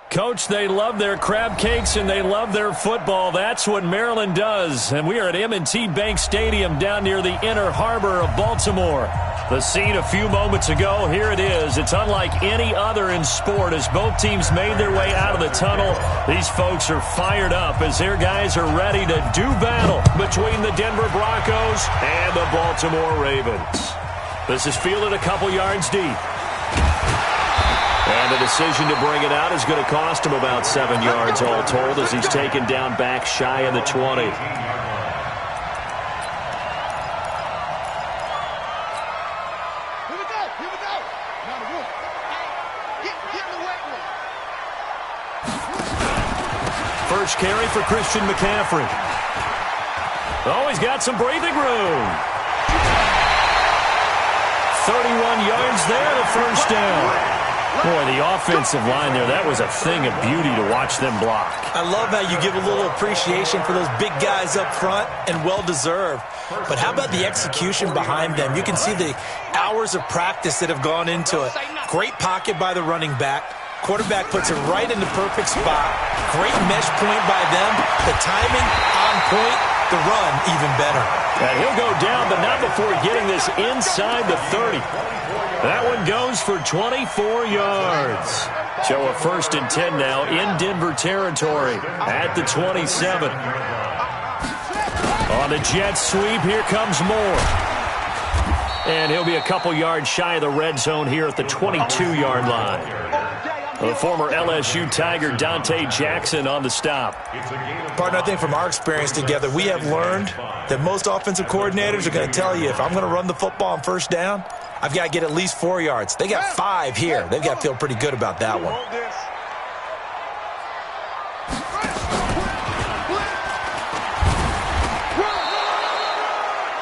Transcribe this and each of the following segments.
Coach, they love their crab cakes and they love their football. That's what Maryland does. And we are at M&T Bank Stadium down near the Inner Harbor of Baltimore. The scene a few moments ago, here it is. It's unlike any other in sport as both teams made their way out of the tunnel. These folks are fired up as their guys are ready to do battle between the Denver Broncos and the Baltimore Ravens. This is fielded a couple yards deep. And the decision to bring it out is going to cost him about 7 yards all told as he's taken down back shy of the 20. First carry for Christian McCaffrey. Oh, he's got some breathing room. 31 yards there, the first down. Boy, the offensive line there, that was a thing of beauty to watch them block. I love how you give a little appreciation for those big guys up front, and well-deserved. But how about the execution behind them? You can see the hours of practice that have gone into it. Great pocket by the running back. Quarterback puts it right in the perfect spot. Great mesh point by them. The timing on point. The run even better. And he'll go down, but not before getting this inside the 30. That one goes for 24 yards. So a 1st and 10 now in Denver territory at the 27. On the jet sweep, here comes Moore. And he'll be a couple yards shy of the red zone here at the 22-yard line. The former LSU Tiger Dante Jackson on the stop. Partner, I think from our experience together, we have learned that most offensive coordinators are going to tell you if I'm going to run the football on first down, I've got to get at least 4 yards. They got 5 here. They've got to feel pretty good about that one.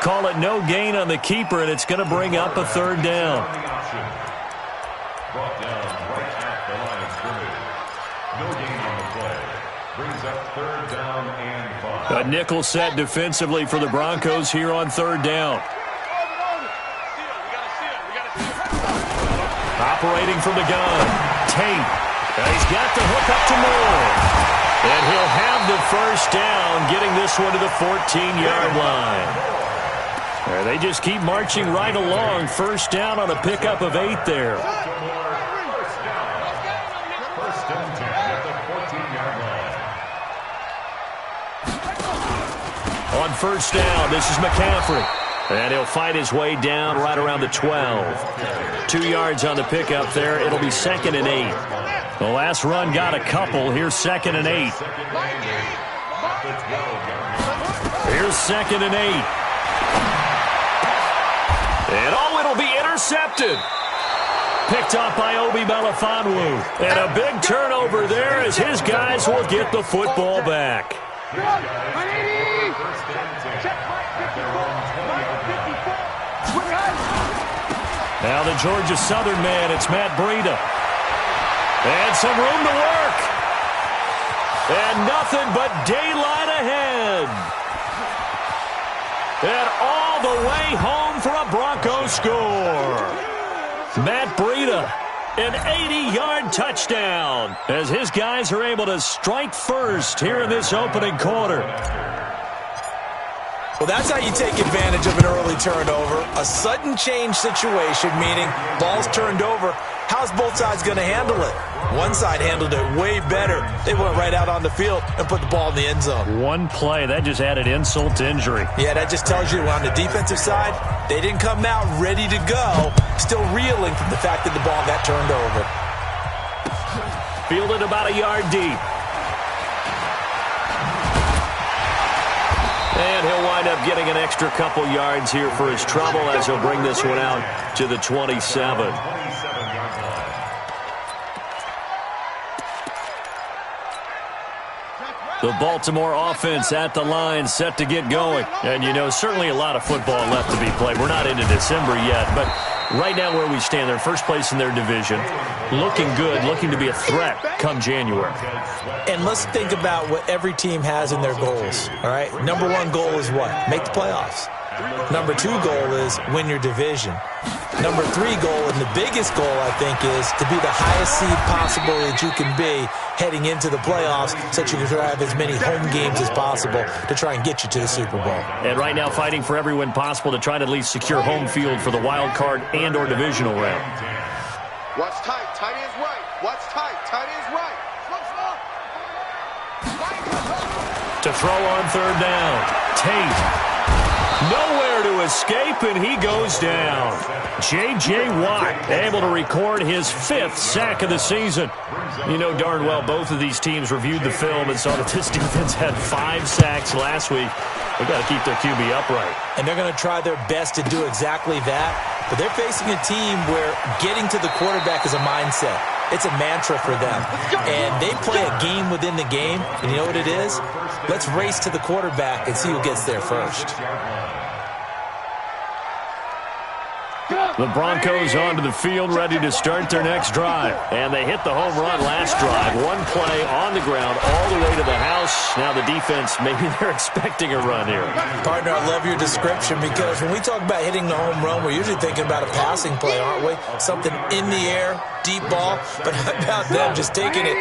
Call it no gain on the keeper, and it's going to bring up a 3rd down. A nickel set defensively for the Broncos here on 3rd down. Operating from the gun, Tate. He's got the hook up to Moore. And he'll have the first down, getting this one to the 14-yard line. They just keep marching right along. First down on a pickup of 8 there. On first down, this is McCaffrey. And he'll fight his way down right around the 12. 2 yards on the pickup there. It'll be 2nd and 8. The last run got a couple. Here's 2nd and 8. Here's 2nd and 8. And it'll be intercepted. Picked off by Obi Melifonwu. And a big turnover there as his guys will get the football back. Now the Georgia Southern man, it's Matt Breida. And some room to work. And nothing but daylight ahead. And all the way home for a Broncos score. Matt Breida, an 80-yard touchdown as his guys are able to strike first here in this opening quarter. Well, that's how you take advantage of an early turnover. A sudden change situation, meaning ball's turned over. How's both sides going to handle it? One side handled it way better. They went right out on the field and put the ball in the end zone. One play, that just added insult to injury. Yeah, that just tells you on the defensive side, they didn't come out ready to go, still reeling from the fact that the ball got turned over. Fielded about a yard deep. And he'll wind up getting an extra couple yards here for his trouble as he'll bring this one out to the 27. The Baltimore offense at the line, set to get going. And, you know, certainly a lot of football left to be played. We're not into December yet, but right now where we stand, they're first place in their division. Looking good, looking to be a threat come January. And let's think about what every team has in their goals, all right? Number one goal is what? Make the playoffs. Number 2 goal is win your division. Number 3 goal, and the biggest goal, I think, is to be the highest seed possible that you can be heading into the playoffs so that you can drive as many home games as possible to try and get you to the Super Bowl. And right now fighting for every win possible to try to at least secure home field for the wild card and or divisional round. Watch tight. Tight ends right. Watch tight. Tight ends right. To throw on third down. Tate. Nowhere to escape, and he goes down. J.J. Watt able to record his 5th sack of the season. You know darn well both of these teams reviewed the film and saw that this defense had 5 sacks last week. They've got to keep their QB upright. And they're going to try their best to do exactly that. But they're facing a team where getting to the quarterback is a mindset. It's a mantra for them. And they play a game within the game. And you know what it is? Let's race to the quarterback and see who gets there first. The Broncos onto the field, ready to start their next drive. And they hit the home run last drive. One play on the ground all the way to the house. Now the defense, maybe they're expecting a run here. Partner, I love your description because when we talk about hitting the home run, we're usually thinking about a passing play, aren't we? Something in the air, deep ball. But how about them just taking it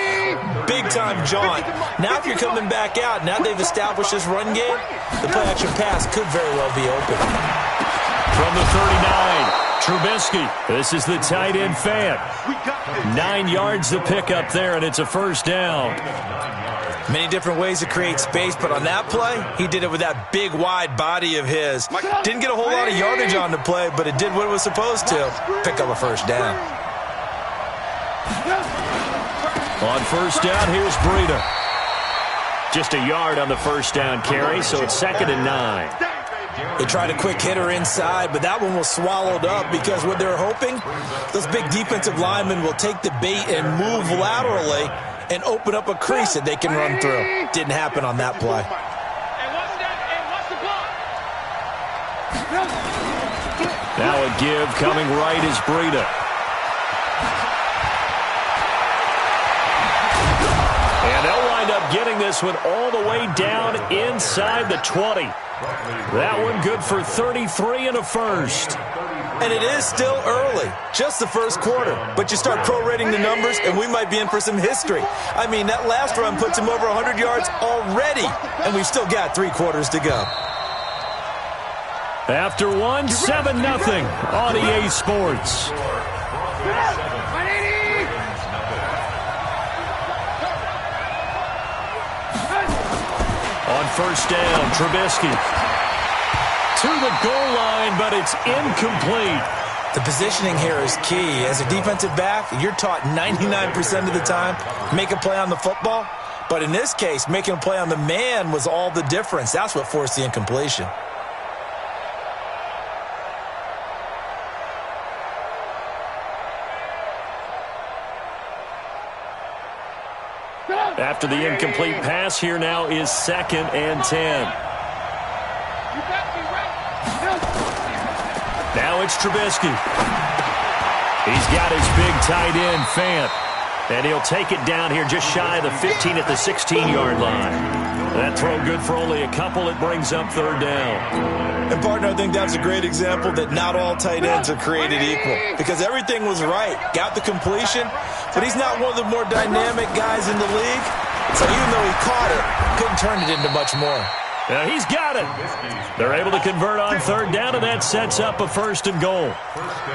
big-time jaunt? Now if you're coming back out, now they've established this run game, the play-action pass could very well be open. From the 39. Trubisky, this is the tight end Fant. 9 yards to pick up there, and it's a first down. Many different ways to create space, but on that play, he did it with that big, wide body of his. Didn't get a whole lot of yardage on the play, but it did what it was supposed to. Pick up a first down. On first down, here's Breida. Just a yard on the first down carry, so it's 2nd and 9. They tried a quick hitter inside, but that one was swallowed up because what they're hoping, those big defensive linemen will take the bait and move laterally and open up a crease that they can run through. Didn't happen on that play. Now a give coming right is Breida. And they'll wind up getting this one all the way down inside the 20. That one good for 33 and a first. And it is still early, just the first quarter. But you start prorating the numbers, and we might be in for some history. I mean, that last run puts him over 100 yards already, and we've still got 3 quarters to go. After one, 7-0 on EA Sports. On first down, Trubisky to the goal line, but it's incomplete. The positioning here is key. As a defensive back, you're taught 99% of the time, make a play on the football. But in this case, making a play on the man was all the difference. That's what forced the incompletion. After the incomplete pass, here now is 2nd and 10. Now it's Trubisky. He's got his big tight end, Fant. And he'll take it down here just shy of the 15 at the 16-yard line. That throw good for only a couple. It brings up 3rd down. And, partner, I think that's a great example that not all tight ends are created equal. Because everything was right. Got the completion, but he's not one of the more dynamic guys in the league. So even though he caught it, couldn't turn it into much more. Now he's got it. They're able to convert on 3rd down, and that sets up a 1st and goal.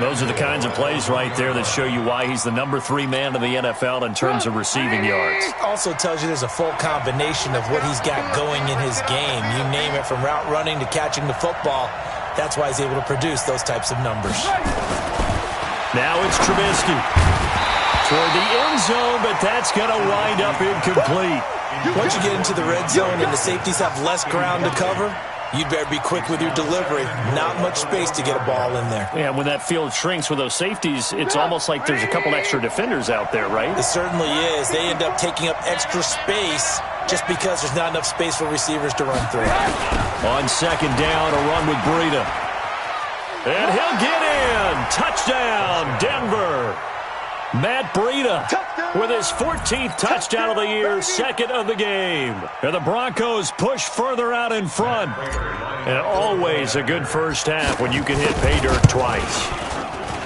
Those are the kinds of plays right there that show you why he's the number 3 man in the NFL in terms of receiving yards. Also tells you there's a full combination of what he's got going in his game. You name it, from route running to catching the football. That's why he's able to produce those types of numbers. Now it's Trubisky toward the end zone, but that's going to wind up incomplete. Once you get into the red zone and the safeties have less ground to cover, you'd better be quick with your delivery. Not much space to get a ball in there. Yeah, when that field shrinks with those safeties, it's almost like there's a couple extra defenders out there, right? It certainly is. They end up taking up extra space just because there's not enough space for receivers to run through. On 2nd down, a run with Breida. And he'll get in. Touchdown, Denver. Matt Breida with his 14th touchdown of the year, 2nd of the game. And the Broncos push further out in front. And always a good first half when you can hit pay dirt twice.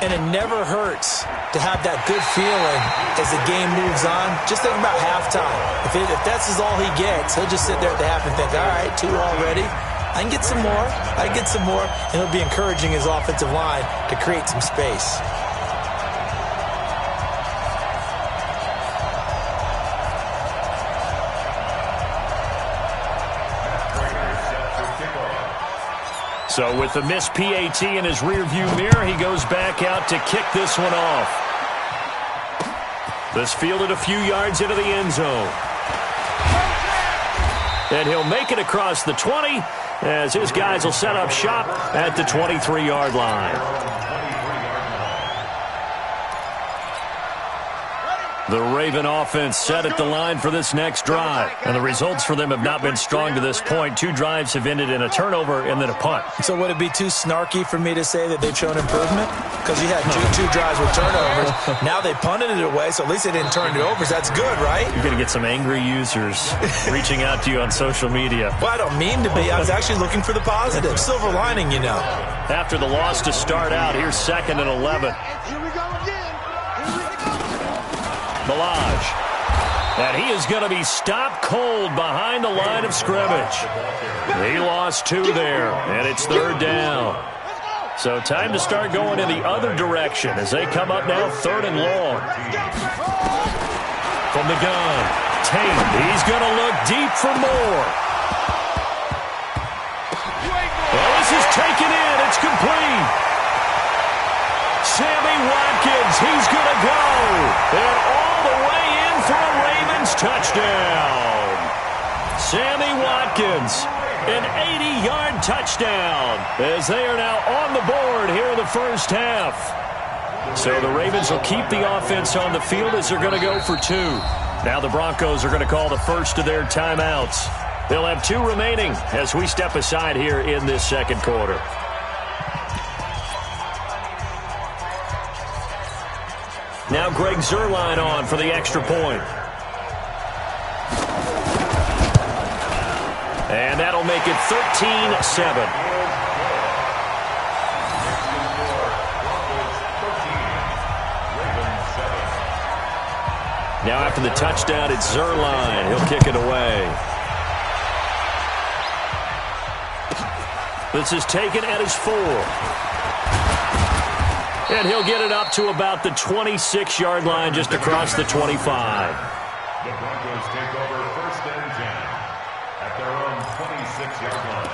And it never hurts to have that good feeling as the game moves on. Just think about halftime. If that's all he gets, he'll just sit there at the half and think, all right, 2 already. I can get some more. I can get some more. And he'll be encouraging his offensive line to create some space. So with the missed PAT in his rearview mirror, he goes back out to kick this one off. This fielded a few yards into the end zone. And he'll make it across the 20 as his guys will set up shop at the 23-yard line. The Raven offense set at the line for this next drive. And the results for them have not been strong to this point. 2 drives have ended in a turnover and then a punt. So would it be too snarky for me to say that they've shown improvement? Because you had two drives with turnovers. Now they punted it away, so at least they didn't turn it over. So that's good, right? You're going to get some angry users reaching out to you on social media. Well, I don't mean to be. I was actually looking for the positive. Silver lining, you know. After the loss to start out, here's 2nd and 11. Here we go again. Milage. And he is going to be stopped cold behind the line of scrimmage. He lost 2 there, and it's 3rd down. So time to start going in the other direction as they come up now 3rd and long. From the gun, Tate. He's going to look deep for more. Well, this is taken in. It's complete. Sammy Watkins, he's going to go. And all the way in for a Ravens touchdown. Sammy Watkins, an 80-yard touchdown as they are now on the board here in the first half. So the Ravens will keep the offense on the field as they're going to go for 2. Now the Broncos are going to call the first of their timeouts. They'll have 2 remaining as we step aside here in this second quarter. Now Greg Zuerlein on for the extra point. And that'll make it 13-7. Now after the touchdown, it's Zuerlein. He'll kick it away. This is taken at his 4. And he'll get it up to about the 26-yard line just across the 25. The Broncos take over 1st and 10 at their own 26-yard line.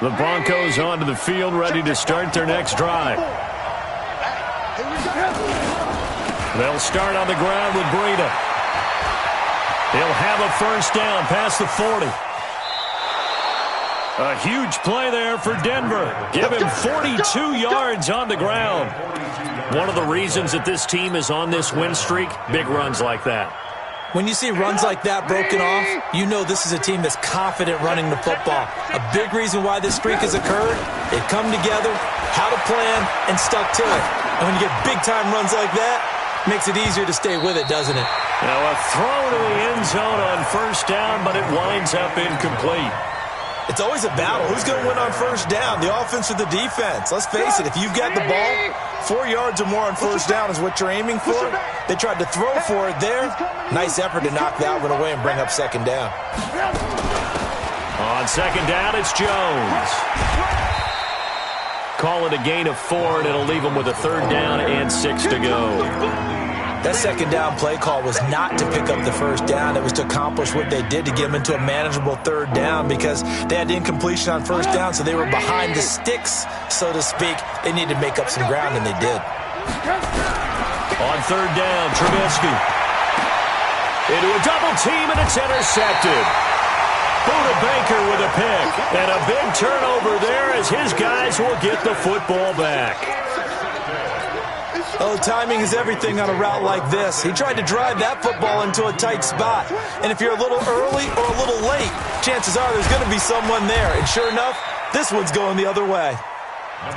The Broncos onto the field ready to start their next drive. They'll start on the ground with Breida. He'll have a first down past the 40. A huge play there for Denver. Give him 42 yards on the ground. One of the reasons that this team is on this win streak, big runs like that. When you see runs like that broken off, you know this is a team that's confident running the football. A big reason why this streak has occurred, they've come together, had a plan, and stuck to it. And when you get big-time runs like that, it makes it easier to stay with it, doesn't it? Now a throw to the end zone on first down, but it winds up incomplete. It's always a battle. Who's going to win on first down, the offense or the defense? Let's face it, if you've got the ball, 4 yards or more on first down is what you're aiming for. They tried to throw for it there. Nice effort to knock that one away and bring up 2nd down. On 2nd down, it's Jones. Call it a gain of 4, and it'll leave them with a 3rd down and 6 to go. That 2nd down play call was not to pick up the first down. It was to accomplish what they did to get them into a manageable 3rd down because they had incompletion on first down, so they were behind the sticks, so to speak. They needed to make up some ground, and they did. On 3rd down, Trubisky. Into a double team, and it's intercepted. Buda Baker with a pick. And a big turnover there as his guys will get the football back. Oh, timing is everything on a route like this. He tried to drive that football into a tight spot. And if you're a little early or a little late, chances are there's going to be someone there. And sure enough, this one's going the other way.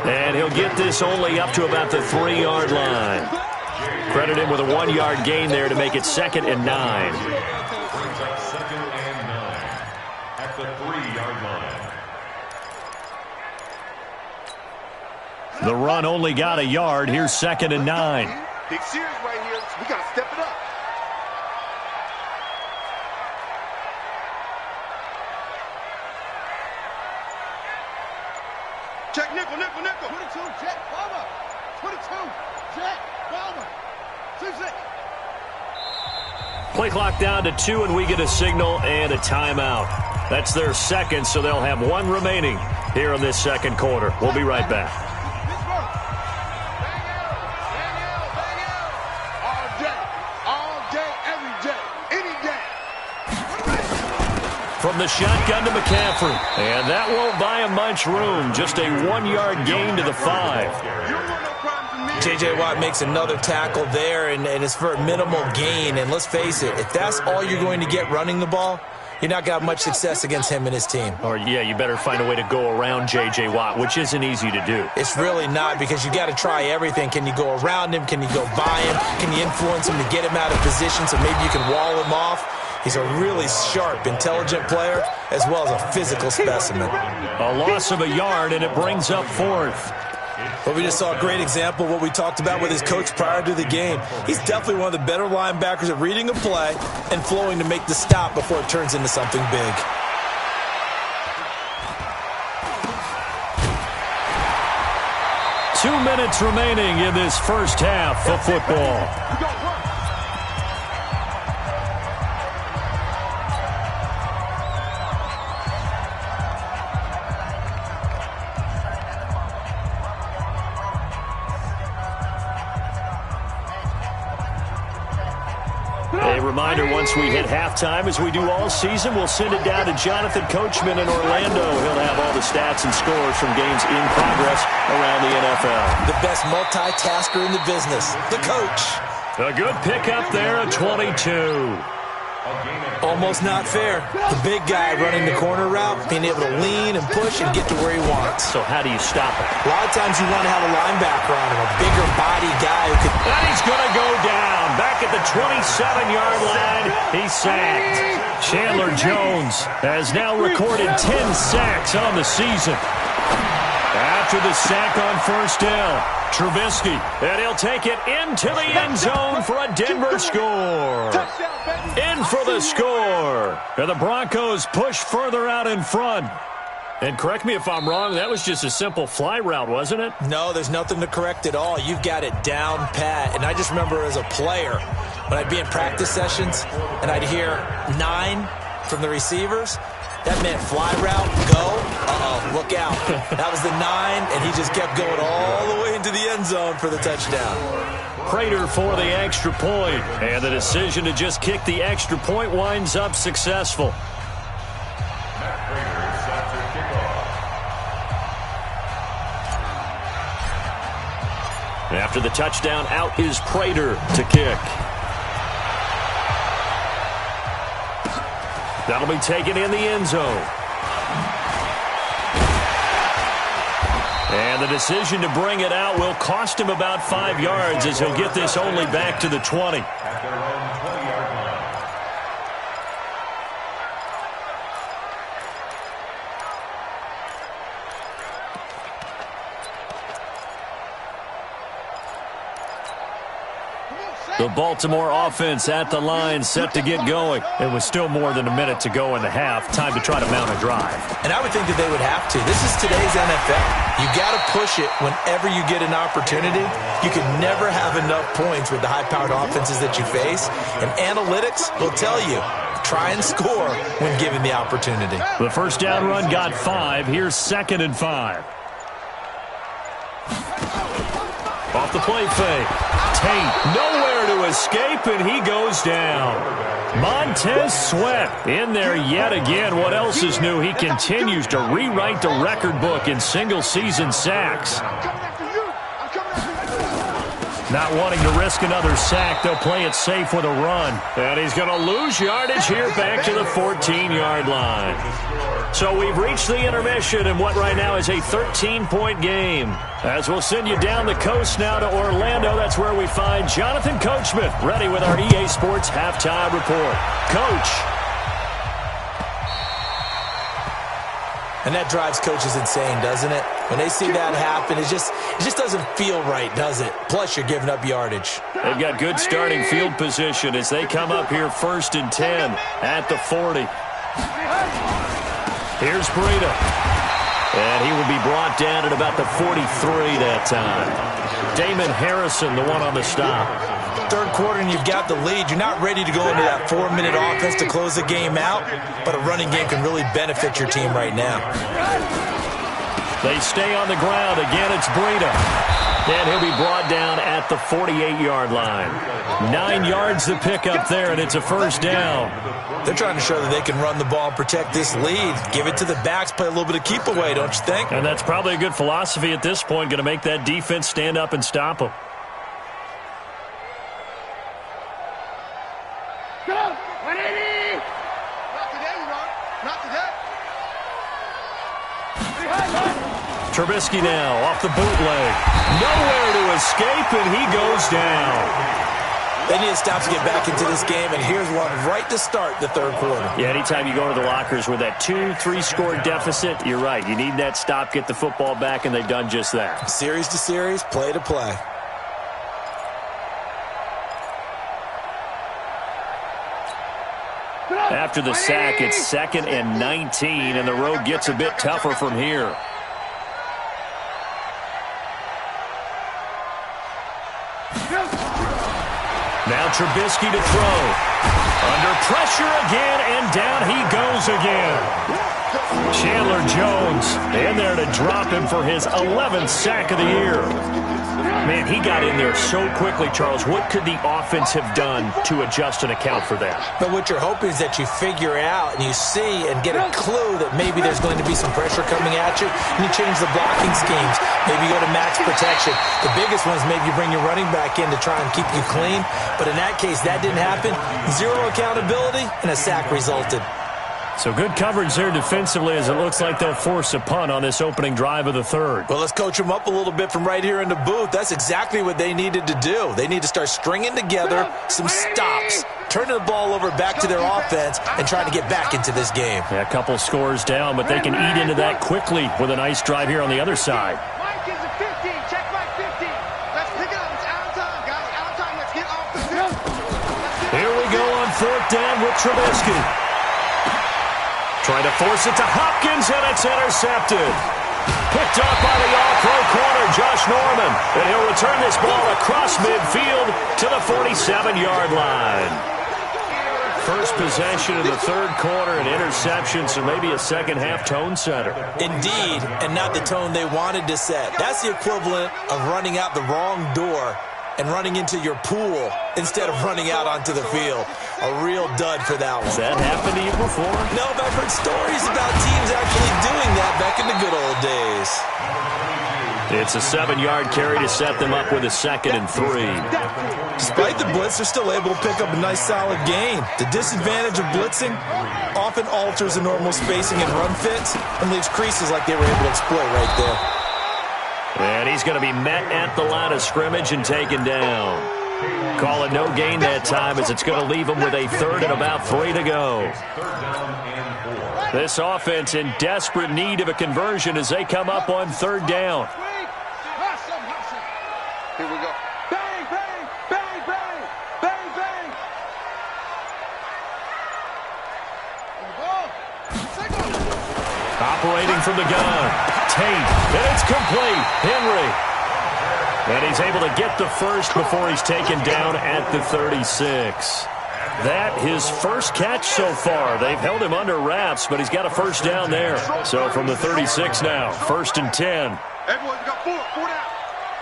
And he'll get this only up to about the 3-yard line. Credit him with a 1-yard gain there to make it 2nd and 9. the 3-yard line. The run only got a yard. Here's 2nd and 9. Big series right here. We got to step it up. Check nickel, nickel, nickel. 22, check, bomber. 22, check, bomber. 2-6. Play clock down to 2, and we get a signal and a timeout. That's their second, so they'll have 1 remaining here in this second quarter. We'll be right back. From the shotgun to McCaffrey. And that won't buy him much room. Just a 1-yard gain to the 5. J.J. Watt makes another tackle there, and it's for a minimal gain. And let's face it, if that's all you're going to get running the ball, you're not got much success against him and his team. Or, yeah, you better find a way to go around J.J. Watt, which isn't easy to do. It's really not, because you got to try everything. Can you go around him? Can you go by him? Can you influence him to get him out of position so maybe you can wall him off? He's a really sharp, intelligent player, as well as a physical specimen. A loss of a yard, and it brings up 4th. But we just saw a great example of what we talked about with his coach prior to the game. He's definitely one of the better linebackers at reading a play and flowing to make the stop before it turns into something big. Two minutes remaining in this first half of football. A reminder, once we hit halftime, as we do all season, we'll send it down to Jonathan Coachman in Orlando. He'll have all the stats and scores from games in progress around the NFL. The best multitasker in the business, the coach. A good pickup there at 22. Almost not fair. The big guy running the corner route, being able to lean and push and get to where he wants. So how do you stop it? A lot of times you want to have a linebacker on him, a bigger body guy who could... And he's going to go down. Back at the 27-yard line, he's sacked. Chandler Jones has now recorded 10 sacks on the season. After the sack on first down, Trubisky, and he'll take it into the end zone for a Denver score. In for the score. And the Broncos push further out in front. And correct me if I'm wrong, that was just a simple fly route, wasn't it? No, there's nothing to correct at all. You've got it down pat. And I just remember as a player, when I'd be in practice sessions and I'd hear 9 from the receivers, that meant fly route, go, look out. That was the 9, and he just kept going all the way into the end zone for the touchdown. Prater for the extra point, and the decision to just kick the extra point winds up successful. After the touchdown, out is Prater to kick. That'll be taken in the end zone. And the decision to bring it out will cost him about 5 yards, as he'll get this only back to the 20. At their own 20-yard line. The Baltimore offense at the line, set to get going. It was still more than a minute to go in the half. Time to try to mount a drive. And I would think that they would have to. This is today's NFL. You got to push it whenever you get an opportunity. You can never have enough points with the high-powered offenses that you face. And analytics will tell you, try and score when given the opportunity. The first down run got 5. Here's 2nd and 5. Off the play fake. Tate nowhere to escape, and he goes down. Montez Sweat in there yet again. What else is new? He continues to rewrite the record book in single-season sacks. Not wanting to risk another sack, they'll play it safe with a run. And he's going to lose yardage here back to the 14-yard line. So we've reached the intermission in what right now is a 13-point game. As we'll send you down the coast now to Orlando, that's where we find Jonathan Coachman, ready with our EA Sports Halftime Report. Coach. And that drives coaches insane, doesn't it? When they see that happen, it just doesn't feel right, does it? Plus, you're giving up yardage. They've got good starting field position as they come up here 1st and 10 at the 40. Here's Breida. And he will be brought down at about the 43 that time. Damon Harrison, the one on the stop. Third quarter and you've got the lead. You're not ready to go into that 4-minute offense to close the game out, but a running game can really benefit your team right now. They stay on the ground. Again, it's Breida. And he'll be brought down at the 48-yard line. 9 yards to pick up there, and it's a first down. They're trying to show that they can run the ball and protect this lead. Give it to the backs, play a little bit of keep away, don't you think? And that's probably a good philosophy at this point, going to make that defense stand up and stop them. Go! 180! Not today, Ron. Not today. Trubisky now off the bootleg. Nowhere to escape, and he goes down. They need to stop to get back into this game, and here's one right to start the third quarter. Yeah, anytime you go to the lockers with that 2-3 score deficit, you're right. You need that stop, get the football back, and they've done just that. Series to series, play to play. After the sack, it's 2nd and 19, and the road gets a bit tougher from here. Now Trubisky to throw. Under pressure again, and down he goes again. Chandler Jones in there to drop him for his 11th sack of the year. Man, he got in there so quickly, Charles. What could the offense have done to adjust and account for that? But what you're hoping is that you figure out and you see and get a clue that maybe there's going to be some pressure coming at you, and you change the blocking schemes. Maybe you go to max protection. The biggest one is maybe you bring your running back in to try and keep you clean. But in that case, that didn't happen. Zero accountability, and a sack resulted. So good coverage there defensively as it looks like they'll force a punt on this opening drive of the third. Well, let's coach them up a little bit from right here in the booth. That's exactly what they needed to do. They need to start stringing together some stops, turning the ball over back to their offense, and trying to get back into this game. Yeah, a couple scores down, but they can eat into that quickly with a nice drive here on the other side. Mike is a 50. Check Mike 50. Let's pick it up. It's out of time, guys. Out of time. Let's get off the field. Here we go on 4th down with Trubisky. Trying to force it to Hopkins, and it's intercepted. Picked up by the all-pro corner, Josh Norman. And he'll return this ball across midfield to the 47-yard line. First possession of the third quarter, an interception, so maybe a second-half tone setter. Indeed, and not the tone they wanted to set. That's the equivalent of running out the wrong door and running into your pool instead of running out onto the field. A real dud for that one. Has that happened to you before? No, but I've heard stories about teams actually doing that back in the good old days. It's a 7-yard carry to set them up with a 2nd and 3. Despite the blitz, they're still able to pick up a nice solid gain. The disadvantage of blitzing often alters the normal spacing and run fits and leaves creases like they were able to exploit right there. And he's going to be met at the line of scrimmage and taken down. Call it no gain that time as it's going to leave him with a 3rd and about 3 to go. This offense in desperate need of a conversion as they come up on 3rd down. Here we go. Bang, bang, bang, bang, bang, bang. Operating from the gun. Tate, and it's complete. Henry. And he's able to get the first before he's taken down at the 36. That his first catch so far. They've held him under wraps, but he's got a first down there. So from the 36 now, 1st and 10. Hey, boys, we got 4 down.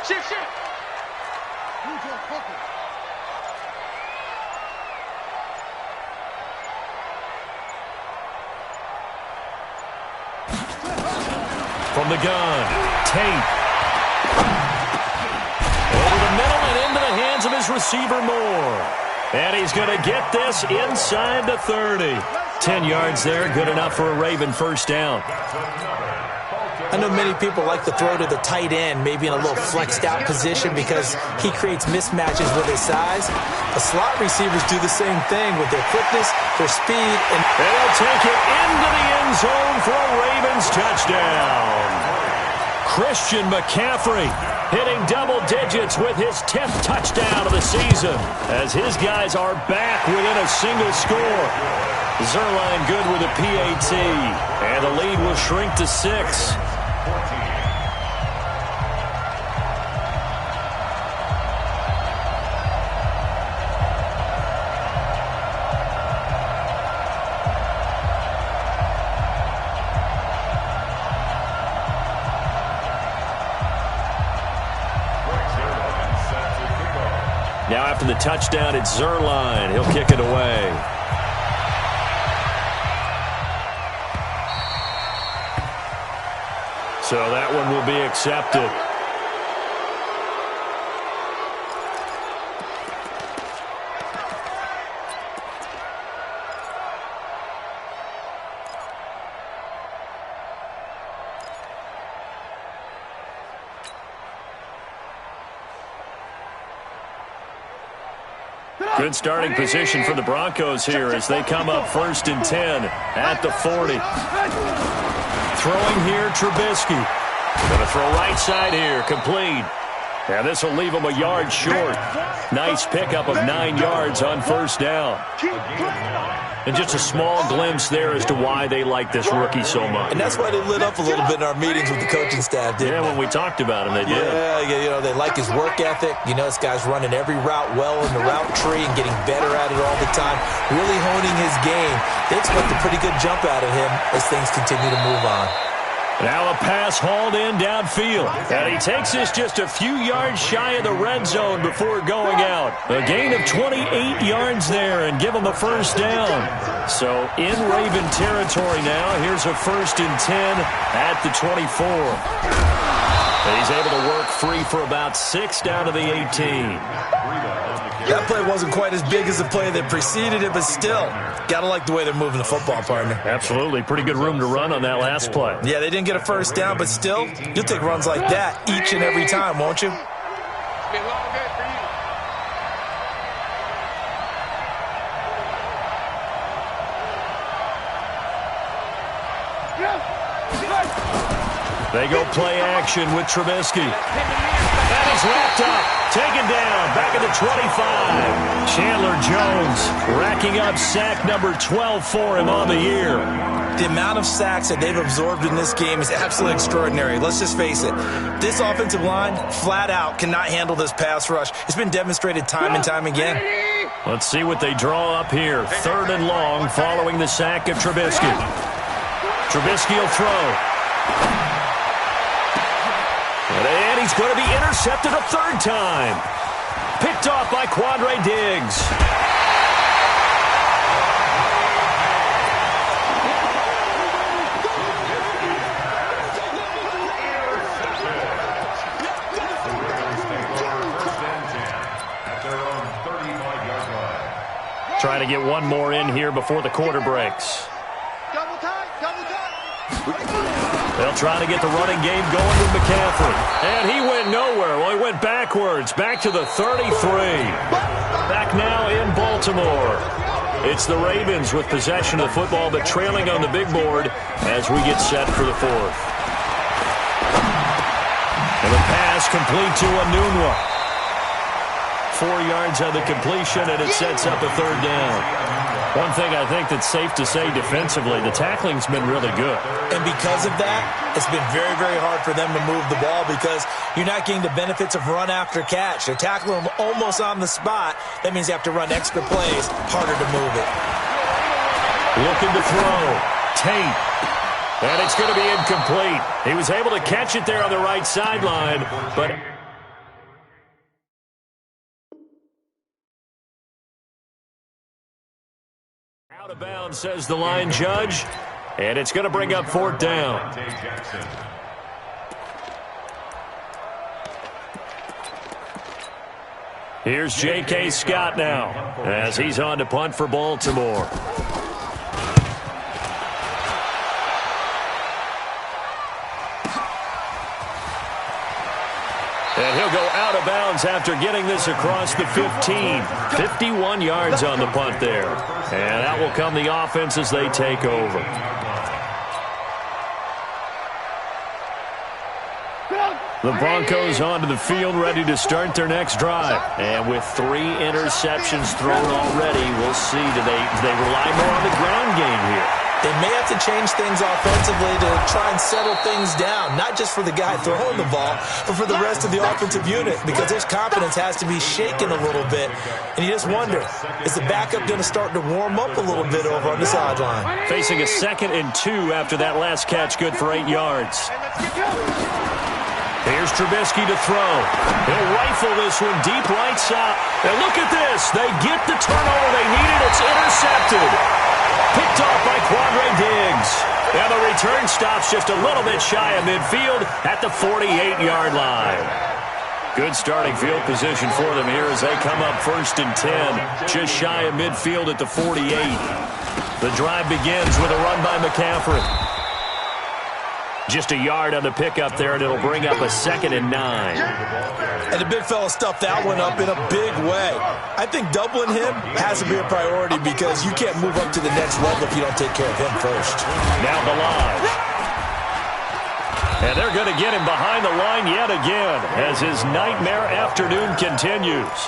Shift, shift. From the gun, Tate. Over the middle and into the hands of his receiver, Moore. And he's going to get this inside the 30. 10 yards there, good enough for a Raven first down. I know many people like to throw to the tight end, maybe in a little flexed out position because he creates mismatches with his size. The slot receivers do the same thing with their quickness, their speed. And they'll take it into the end zone for a Ravens touchdown. Christian McCaffrey hitting double digits with his 10th touchdown of the season as his guys are back within a single score. Zuerlein good with a PAT, and the lead will shrink to 6. Now after the touchdown, it's Zuerlein. He'll kick it away. So that one will be accepted. Good starting position for the Broncos here as they come up 1st and 10 at the 40. Throwing here, Trubisky. Going to throw right side here, complete. And this will leave him a yard short. Nice pickup of 9 yards on 1st down. And just a small glimpse there as to why they like this rookie so much. And that's why they lit up a little bit in our meetings with the coaching staff, didn't they? Yeah, when we talked about him, they did. Yeah, they like his work ethic. This guy's running every route well in the route tree and getting better at it all the time, really honing his game. They expect a pretty good jump out of him as things continue to move on. Now a pass hauled in downfield. And he takes this just a few yards shy of the red zone before going out. A gain of 28 yards there and give him the 1st down. So in Raven territory now. Here's a 1st and 10 at the 24. And he's able to work free for about 6 down to the 18. That play wasn't quite as big as the play that preceded it, but still, got to like the way they're moving the football, partner. Absolutely. Pretty good room to run on that last play. Yeah, they didn't get a 1st down, but still, you'll take runs like that each and every time, won't you? They go play action with Trubisky. And he's wrapped up. Taken down. Back at the 25. Chandler Jones racking up sack number 12 for him on the year. The amount of sacks that they've absorbed in this game is absolutely extraordinary. Let's just face it. This offensive line, flat out, cannot handle this pass rush. It's been demonstrated time and time again. Let's see what they draw up here. 3rd and long following the sack of Trubisky. Trubisky will throw. And he's going to be intercepted a 3rd time. Picked off by Quandre Diggs. Trying to get one more in here before the quarter breaks. They'll try to get the running game going with McCaffrey. And he went nowhere. Well, he went backwards. Back to the 33. Back now in Baltimore. It's the Ravens with possession of the football, but trailing on the big board as we get set for the 4th. And the pass complete to Enunwa. 4 yards on the completion, and it sets up a 3rd down. One thing I think that's safe to say defensively, the tackling's been really good. And because of that, it's been very, very hard for them to move the ball because you're not getting the benefits of run after catch. They're tackling them almost on the spot. That means you have to run extra plays, harder to move it. Looking to throw. Tate. And it's going to be incomplete. He was able to catch it there on the right sideline, but out of bounds, says the line judge, and it's going to bring up 4th down. Here's J.K. Scott now as he's on to punt for Baltimore. And he'll go out of of bounds after getting this across the 15. 51 yards on the punt there. And out will come the offense as they take over. The Broncos onto the field, ready to start their next drive. And with 3 interceptions thrown already, we'll see. Do they rely more on the ground game here? They may have to change things offensively to try and settle things down, not just for the guy throwing the ball, but for the rest of the offensive unit, because his confidence has to be shaken a little bit. And you just wonder, is the backup going to start to warm up a little bit over on the sideline? Facing a 2nd and 2 after that last catch, good for 8 yards. Here's Trubisky to throw. He'll rifle this one deep right side. And look at this. They get the turnover they needed. It's intercepted. Picked off by Quandre Diggs. And the return stops just a little bit shy of midfield at the 48-yard line. Good starting field position for them here as they come up 1st and 10. Just shy of midfield at the 48. The drive begins with a run by McCaffrey. Just a yard on the pickup there, and it'll bring up a 2nd and 9. And the big fella stuffed that one up in a big way. I think doubling him has to be a priority because you can't move up to the next level if you don't take care of him first. Now Balaj. And they're going to get him behind the line yet again as his nightmare afternoon continues.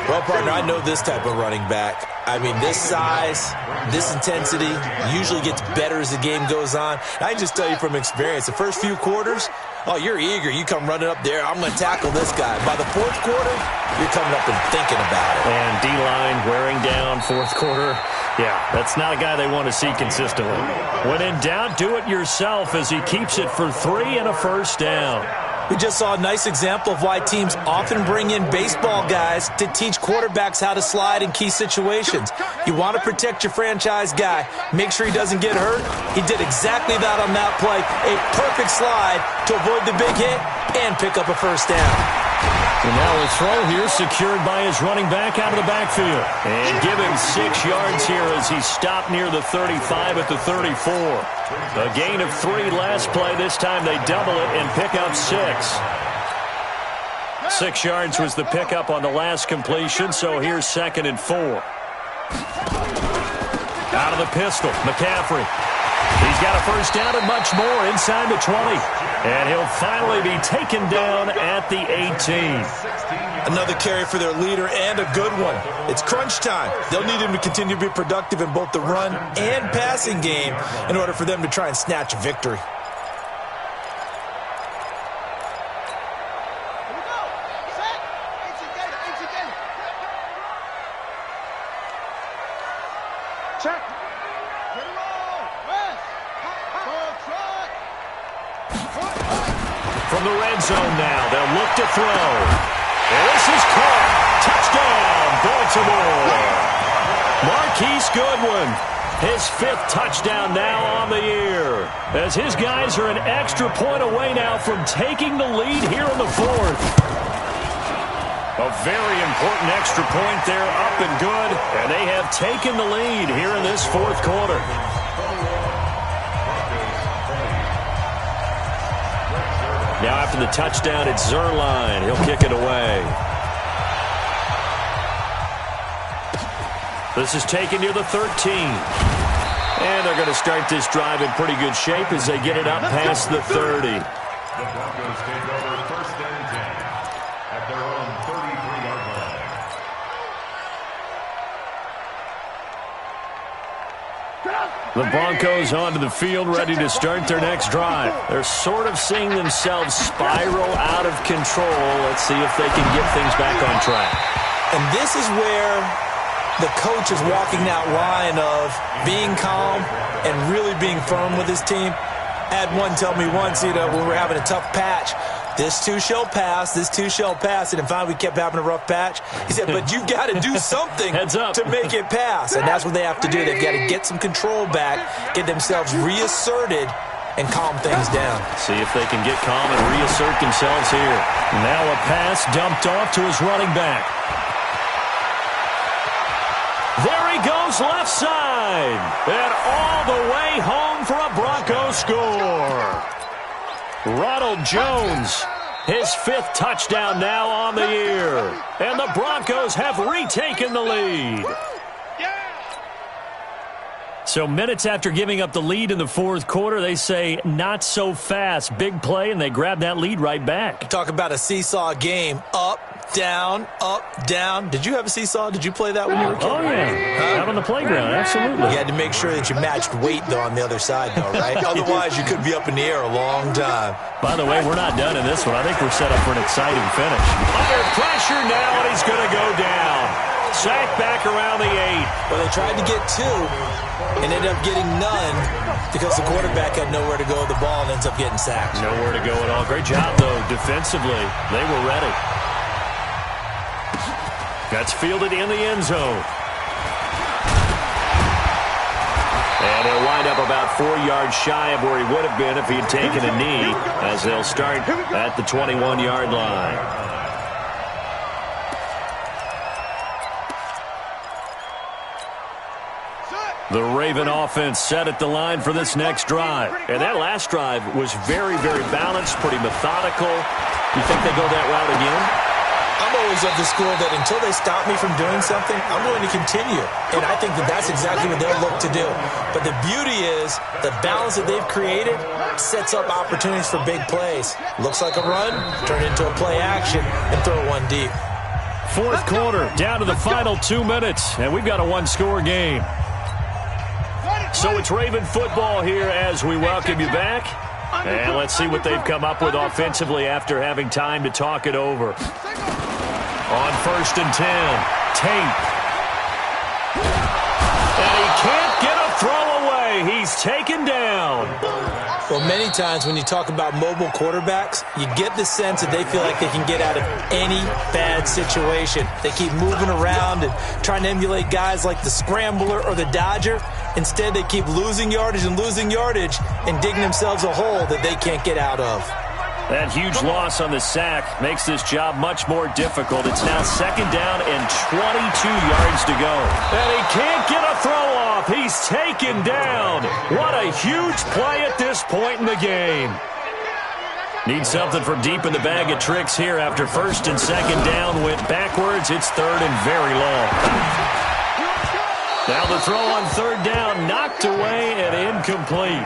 Well, partner, I know this type of running back. I mean, this size, this intensity usually gets better as the game goes on. I can just tell you from experience, the first few quarters, oh, you're eager. You come running up there, I'm going to tackle this guy. By the 4th quarter, you're coming up and thinking about it. And D-line wearing down 4th quarter. Yeah, that's not a guy they want to see consistently. When in doubt, do it yourself as he keeps it for 3 and a first down. We just saw a nice example of why teams often bring in baseball guys to teach quarterbacks how to slide in key situations. You want to protect your franchise guy. Make sure he doesn't get hurt. He did exactly that on that play. A perfect slide to avoid the big hit and pick up a first down. And now a throw here secured by his running back out of the backfield. And give him 6 yards here as he stopped near the 35 at the 34. A gain of 3 last play. This time they double it and pick up 6. 6 yards was the pickup on the last completion, so here's 2nd and 4. Out of the pistol, McCaffrey. He's got a first down and much more inside the 20. And he'll finally be taken down at the 18. Another carry for their leader and a good one. It's crunch time. They'll need him to continue to be productive in both the run and passing game in order for them to try and snatch a victory. Check. From the red zone now, they'll look to throw. And this is caught. Touchdown, Baltimore. Marquise Goodwin, his 5th touchdown now on the year, as his guys are an extra point away now from taking the lead here in the 4th. A very important extra point there, up and good, and they have taken the lead here in this 4th quarter. Now after the touchdown, it's Zuerlein. He'll kick it away. This is taken near the 13. And they're going to start this drive in pretty good shape as they get it up past the 30. The Broncos take over 1st and 10 at their own 33-yard line. The Broncos onto the field, ready to start their next drive. They're sort of seeing themselves spiral out of control. Let's see if they can get things back on track. And this is where the coach is walking that line of being calm and really being firm with his team. I had one tell me once, when we were having a tough patch, this too shall pass, this too shall pass. And finally we kept having a rough patch. He said, but you got to do something to make it pass. And that's what they have to do. They've got to get some control back, get themselves reasserted, and calm things down. See if they can get calm and reassert themselves here. Now a pass dumped off to his running back. There he goes left side. And all the way home for a Broncos score. Ronald Jones His 5th touchdown now on the year. And the Broncos have retaken the lead. So minutes after giving up the lead in the 4th quarter, they say not so fast. Big play, and they grab that lead right back. Talk about a seesaw game. Up, down, up, down. Did you have a seesaw? Did you play that when you were a kid? Oh, yeah. Out on the playground, absolutely. You had to make sure that you matched weight, though, on the other side, though, right? Otherwise, you could be up in the air a long time. By the way, we're not done in this one. I think we're set up for an exciting finish. Under pressure now, and he's going to go down. Sacked back around the 8. Well, they tried to get 2 and ended up getting none because the quarterback had nowhere to go with the ball and ends up getting sacked. Nowhere to go at all. Great job, though, defensively. They were ready. That's fielded in the end zone. And he'll wind up about 4 yards shy of where he would have been if he had taken a knee, as they'll start at the 21-yard line. The Raven offense set at the line for this next drive. And that last drive was very, very balanced, pretty methodical. You think they go that route again? I'm always of the school that until they stop me from doing something, I'm going to continue. And I think that that's exactly what they'll look to do. But the beauty is the balance that they've created sets up opportunities for big plays. Looks like a run, turn into a play action, and throw one deep. 4th quarter, down to the final 2 minutes, and we've got a one-score game. So it's Raven football here as we welcome you back. And let's see what they've come up with offensively after having time to talk it over. On 1st and 10, Tate. And he can't get a throw away. He's taken down. Well, many times when you talk about mobile quarterbacks, you get the sense that they feel like they can get out of any bad situation. They keep moving around and trying to emulate guys like the Scrambler or the Dodger. Instead, they keep losing yardage and digging themselves a hole that they can't get out of. That huge loss on the sack makes this job much more difficult. It's now 2nd down and 22 yards to go. And he can't get a throw off. He's taken down. What a huge play at this point in the game. Need something from deep in the bag of tricks here after 1st and 2nd down went backwards. It's 3rd and very long. Now the throw on 3rd down, knocked away and incomplete.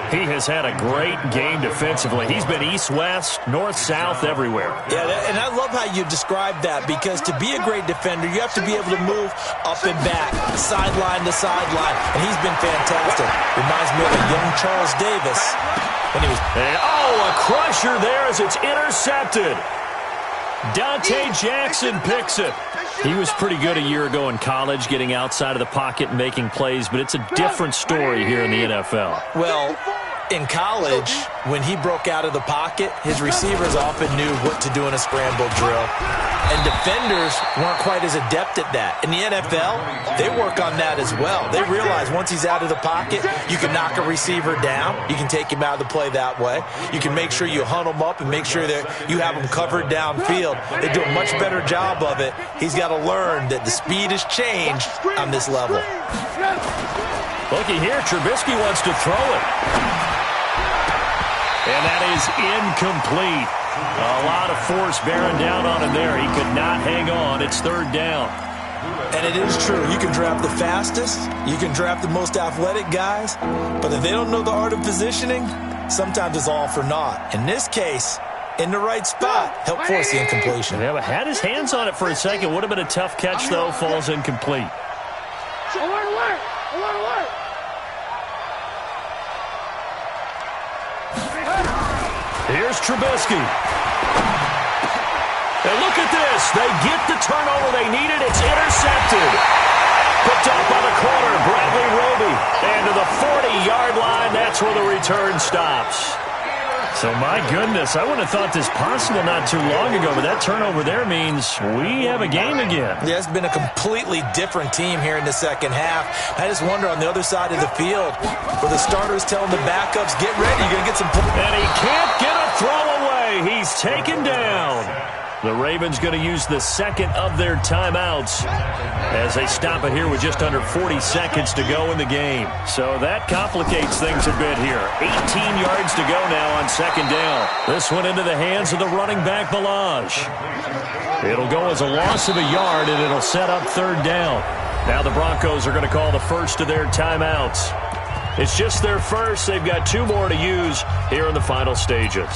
He has had a great game defensively. He's been east-west, north-south, everywhere. Yeah, and I love how you described that, because to be a great defender, you have to be able to move up and back, sideline to sideline, and he's been fantastic. Reminds me of a young Charles Davis when he was... And, a crusher there as it's intercepted. Dante Jackson picks it. He was pretty good a year ago in college, getting outside of the pocket and making plays, but it's a different story here in the NFL. Well, in college, when he broke out of the pocket, his receivers often knew what to do in a scramble drill. And defenders weren't quite as adept at that. In the NFL, they work on that as well. They realize once he's out of the pocket, you can knock a receiver down. You can take him out of the play that way. You can make sure you hunt him up and make sure that you have him covered downfield. They do a much better job of it. He's got to learn that the speed has changed on this level. Looky here, Trubisky wants to throw it. And that is incomplete. A lot of force bearing down on him there. He could not hang on. It's 3rd down. And it is true. You can draft the fastest. You can draft the most athletic guys. But if they don't know the art of positioning, sometimes it's all for naught. In this case, in the right spot, helped force the incompletion. Yeah, but had his hands on it for a second. Would have been a tough catch, though. Falls incomplete. Alert! Here's Trubisky. And look at this. They get the turnover they needed. It's intercepted. Picked up by the corner, Bradley Roby. And to the 40-yard line, that's where the return stops. So, my goodness, I wouldn't have thought this possible not too long ago, but that turnover there means we have a game again. Yeah, it's been a completely different team here in the second half. I just wonder on the other side of the field where the starters telling the backups, get ready, you're going to get some... And he can't get a throw away. He's taken down. The Ravens going to use the second of their timeouts as they stop it here with just under 40 seconds to go in the game. So that complicates things a bit here. 18 yards to go now on second down. This one into the hands of the running back, Ballage. It'll go as a loss of a yard, and it'll set up third down. Now the Broncos are going to call the first of their timeouts. It's just their first. They've got 2 more to use here in the final stages.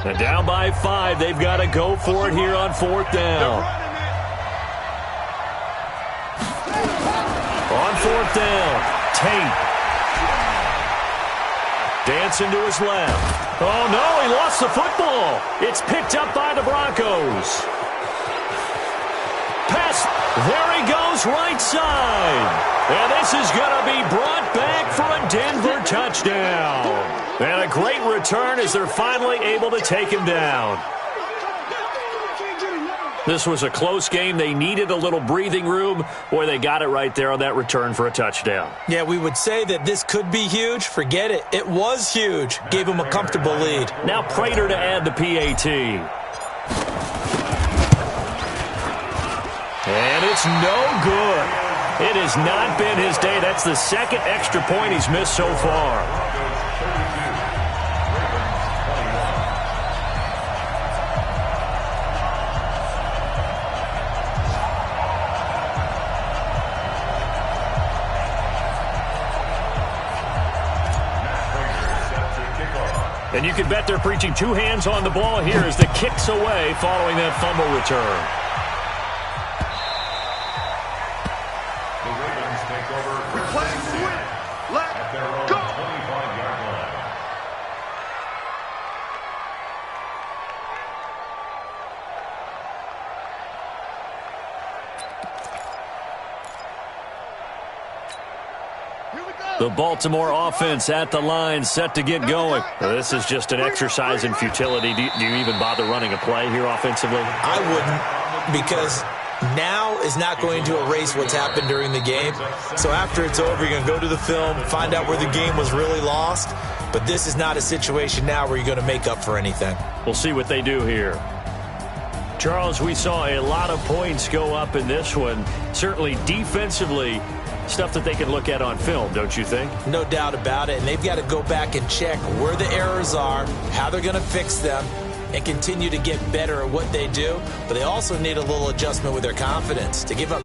And down by 5, they've got to go for it here on fourth down. On fourth down, Tate. Dancing to his left. Oh, no, he lost the football. It's picked up by the Broncos. Pass. There he goes, right side. And this is going to be brought back for a Denver touchdown. And a great return as they're finally able to take him down. This was a close game. They needed a little breathing room. Boy, they got it right there on that return for a touchdown. Yeah, we would say that this could be huge. Forget it. It was huge. Gave him a comfortable lead. Now Prater to add the PAT. And it's no good. It has not been his day. That's the second extra point he's missed so far. And you can bet they're preaching 2 hands on the ball here as the kick's away following that fumble return. The Ravens take over at their own 25-yard line. The Baltimore offense at the line, set to get going. This is just an exercise in futility. Do you even bother running a play here offensively? I wouldn't, because now is not going to erase what's happened during the game. So after it's over, you're going to go to the film, find out where the game was really lost. But this is not a situation now where you're going to make up for anything. We'll see what they do here. Charles, we saw a lot of points go up in this one. Certainly defensively, stuff that they can look at on film, don't you think? No doubt about it. And they've got to go back and check where the errors are, how they're going to fix them, and continue to get better at what they do. But they also need a little adjustment with their confidence. To give up